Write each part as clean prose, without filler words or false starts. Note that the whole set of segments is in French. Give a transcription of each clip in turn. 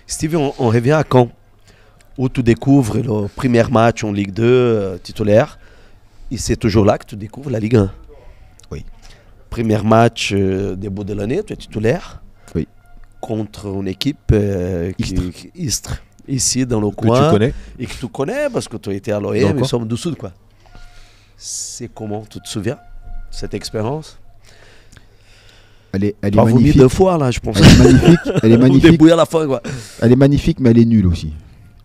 Steve, on revient à Caen, où tu découvres le premier match en Ligue 2 titulaire. Et c'est toujours là que tu découvres la Ligue 1. Oui. Premier match début de l'année, tu es titulaire. Oui. Contre une équipe Istres, ici dans le coin. Que tu connais. Et que tu connais parce que tu as été à l'OM, nous sommes du Sud, quoi. C'est comment, tu te souviens, cette expérience? Elle est pas magnifique. vomi 2 fois là, je pense. Elle est magnifique. Elle est magnifique. À la fin, quoi. Elle est magnifique, mais elle est nulle aussi.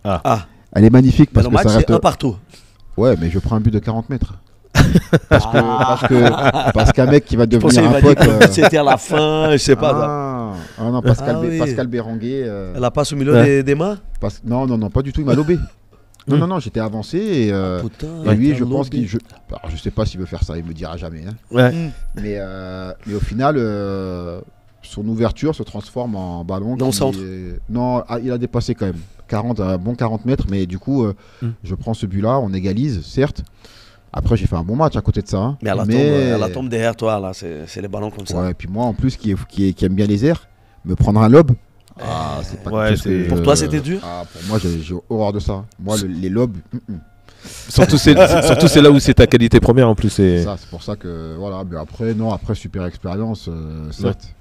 Ah. Elle est magnifique parce le que match ça reste c'est un partout. Ouais, mais je prends un but de 40 mètres. Parce qu'un mec qui va devenir un pote. C'était à la fin, je sais pas. Non, Pascal Béranguet. Elle a passe au milieu des mains. Non, pas du tout. Il m'a lobé. Non, j'étais avancé et lui, je pense qu'il. Je sais pas s'il veut faire ça, il me dira jamais. Hein. Ouais. Mais au final, son ouverture se transforme en ballon. Dans le centre. Non, il a dépassé quand même. Un bon 40 mètres, mais du coup, je prends ce but-là, on égalise, certes. Après, j'ai fait un bon match à côté de ça. Hein. Mais elle tombe derrière toi, là, c'est les ballons comme ça. Ouais, et puis moi, en plus, qui aime bien les airs, me prendre un lob. C'est pas quelque chose que pour toi, c'était dur. Pour moi, j'ai horreur de ça. Moi, les lobs. Surtout, c'est là où c'est ta qualité première en plus. C'est pour ça que. Voilà, mais après, super expérience, certes.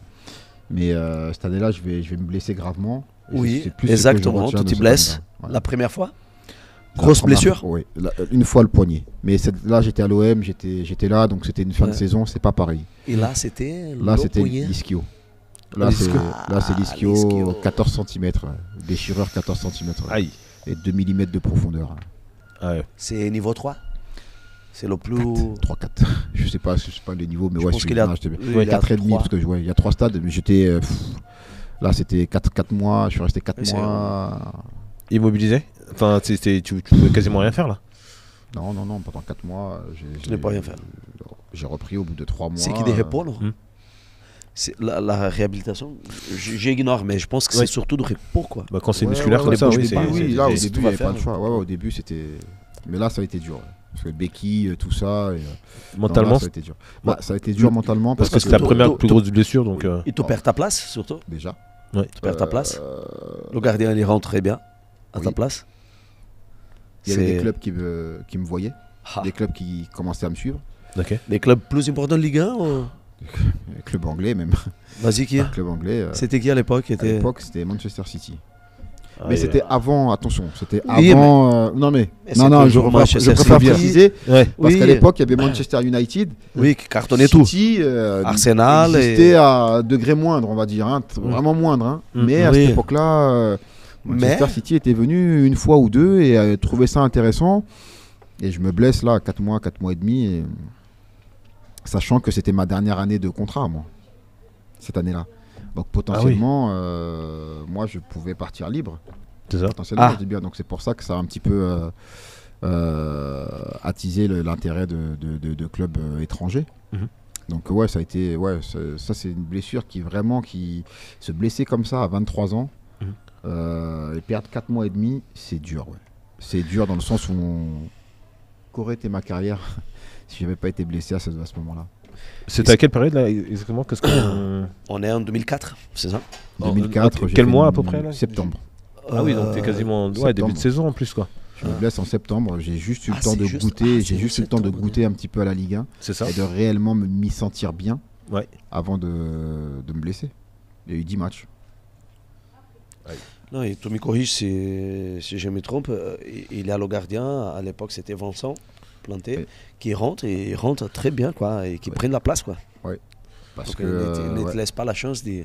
Mais cette année-là, je vais me blesser gravement. Oui, exactement. Tu te blesses la première fois. Grosse blessure. Oui, une fois le poignet. Mais là, j'étais à l'OM, j'étais là, donc c'était une fin de saison, c'est pas pareil. Et là, c'était l'ischio. Là, c'est l'ischio, 14 cm. Déchirure 14 cm. Aïe. Et 2 mm de profondeur. Ah ouais. C'est niveau 3. C'est le plus. 3-4. Je sais pas les niveaux, mais je pense qu'il y a 4,5 parce que il y a 3 stades, mais j'étais. Là, c'était 4 mois, je suis resté 4 mois. Immobilisé? Enfin, tu pouvais quasiment rien faire là? Non, pendant 4 mois, je n'ai pas rien fait. J'ai repris au bout de 3 mois. C'est qui des repos, non? La réhabilitation, j'ignore, mais je pense que c'est surtout de repos, quoi. Bah, quand c'est musculaire comme ça, oui, là, au début, il n'y avait pas le choix. Au début, c'était. Mais là, ça a été dur. Parce que béquille, tout ça. Mentalement, ça a été dur. Ça a été dur mentalement. Parce que c'est ta première plus grosse blessure. Donc, et tu perds ta place, surtout. Déjà. Ouais. Tu perds ta place. Le gardien, il rentre très bien à ta place. Il y avait des clubs qui me voyaient. Des clubs qui commençaient à me suivre. Des clubs plus importants de Ligue 1 ou... Club anglais même. Vas-y, qui club anglais. C'était qui à l'époque? À l'époque, c'était Manchester City. Mais c'était avant, attention, c'était avant. Non, je préfère préciser. Parce qu'à l'époque, il y avait Manchester United. Oui, qui cartonnait tout. Arsenal. C'était à degré moindre, on va dire. Hein, vraiment moindre. Hein. Mais à cette époque-là, Manchester City était venu une fois ou deux et trouvait ça intéressant. Et je me blesse là, 4 mois et demi. Et... Sachant que c'était ma dernière année de contrat, moi, cette année-là. Donc potentiellement, moi, je pouvais partir libre. C'est ça. Potentiellement, je dis bien. Donc c'est pour ça que ça a un petit peu attisé l'intérêt de clubs étrangers. Donc ouais, ça a été, ça c'est une blessure qui se blesser comme ça à 23 ans et perdre 4 mois et demi, c'est dur. Ouais. C'est dur dans le sens où qu'aurait été ma carrière si j'avais pas été blessé à ce moment-là. C'était à quelle période là exactement? On est en 2004, c'est ça? 2004. Quel mois à peu près là? Septembre. Ah oui, donc t'es quasiment début de saison en plus quoi. Je me blesse en septembre, j'ai juste eu le temps de goûter, eu le temps de goûter un petit peu à la Ligue 1 et de réellement m'y sentir bien avant de me blesser. Il y a eu 10 matchs. Non, et tu me corriges si je me trompe, il y a le gardien, à l'époque c'était Vincent Planté, qui rentre très bien quoi, et qui prenne la place quoi. Oui. Parce que ne te laisse pas la chance de...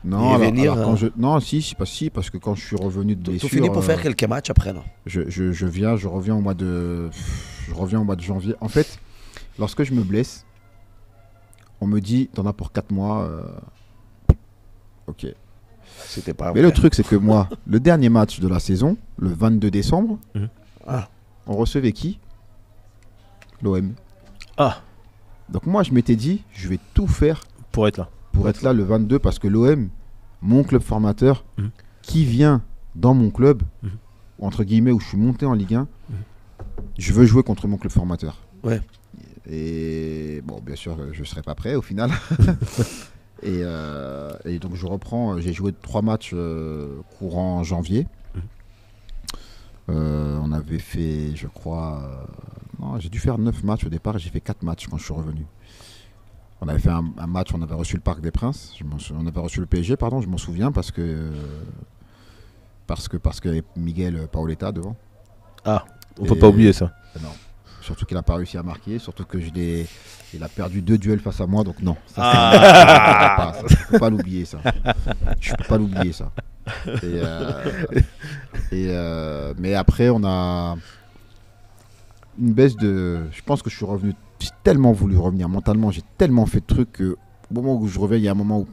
Non, parce que quand je suis revenu de blessure... Tu finis pour faire quelques matchs après, non? Je reviens au mois de janvier. En fait, lorsque je me blesse, on me dit, t'en as pour 4 mois. Ok. C'était pas Mais le truc, c'est que moi, le dernier match de la saison, le 22 décembre, on recevait qui? L'OM. Donc moi, je m'étais dit, je vais tout faire pour être là. Pour être là le 22, parce que l'OM, mon club formateur, qui vient dans mon club, ou entre guillemets, où je suis monté en Ligue 1, je veux jouer contre mon club formateur. Ouais. Et bon, bien sûr, je ne serai pas prêt au final. Et donc je reprends, j'ai joué 3 matchs courant janvier. On avait fait, je crois, non, j'ai dû faire 9 matchs au départ et j'ai fait 4 matchs quand je suis revenu. On avait fait un match, on avait reçu le Parc des Princes, on avait reçu le PSG, pardon, je m'en souviens parce que y avait Miguel Paoletta devant. Ah, on peut pas oublier ça. Non. Surtout qu'il n'a pas réussi à marquer, surtout que il a perdu 2 duels face à moi, donc non. Ça, je ne peux pas l'oublier, ça. Je ne peux pas l'oublier, ça. Mais après, on a une baisse de... Je pense que je suis revenu... J'ai tellement voulu revenir mentalement, j'ai tellement fait de trucs qu'au moment où je reviens, il y a un moment où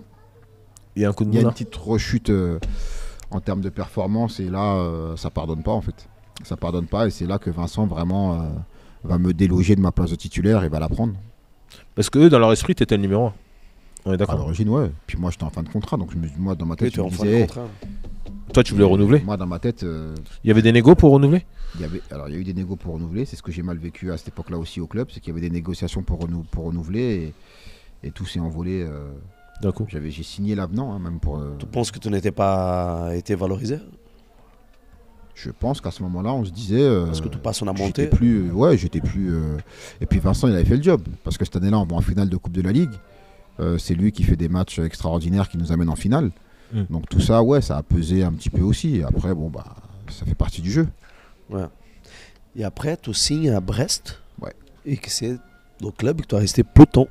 il y a un coup de il y a une petite rechute en termes de performance, et là, ça pardonne pas, en fait. Ça pardonne pas, et c'est là que Vincent vraiment va me déloger de ma place de titulaire et va la prendre. Parce que eux, dans leur esprit, tu étais le numéro 1. On est d'accord. À l'origine, ouais. Puis moi, j'étais en fin de contrat, donc moi, dans ma tête, je me disais... Toi, tu voulais renouveler? Moi, dans ma tête... Il y avait des négos pour renouveler? Il y a eu des négos pour renouveler. C'est ce que j'ai mal vécu à cette époque-là aussi au club. C'est qu'il y avait des négociations pour renouveler et tout s'est envolé. D'un coup. J'ai signé l'avenant, même pour... Tu penses que tu n'étais pas été valorisé? Je pense qu'à ce moment-là, on se disait... parce que tout passe, on a monté. J'étais plus... Et puis Vincent, il avait fait le job. Parce que cette année-là, on va en finale de Coupe de la Ligue. C'est lui qui fait des matchs extraordinaires qui nous amènent en finale. Donc tout ça, ouais, ça a pesé un petit peu aussi. Après, bon, bah, ça fait partie du jeu. Ouais. Et après, tu signes à Brest. Ouais. Et que c'est au club que tu as resté peu de temps.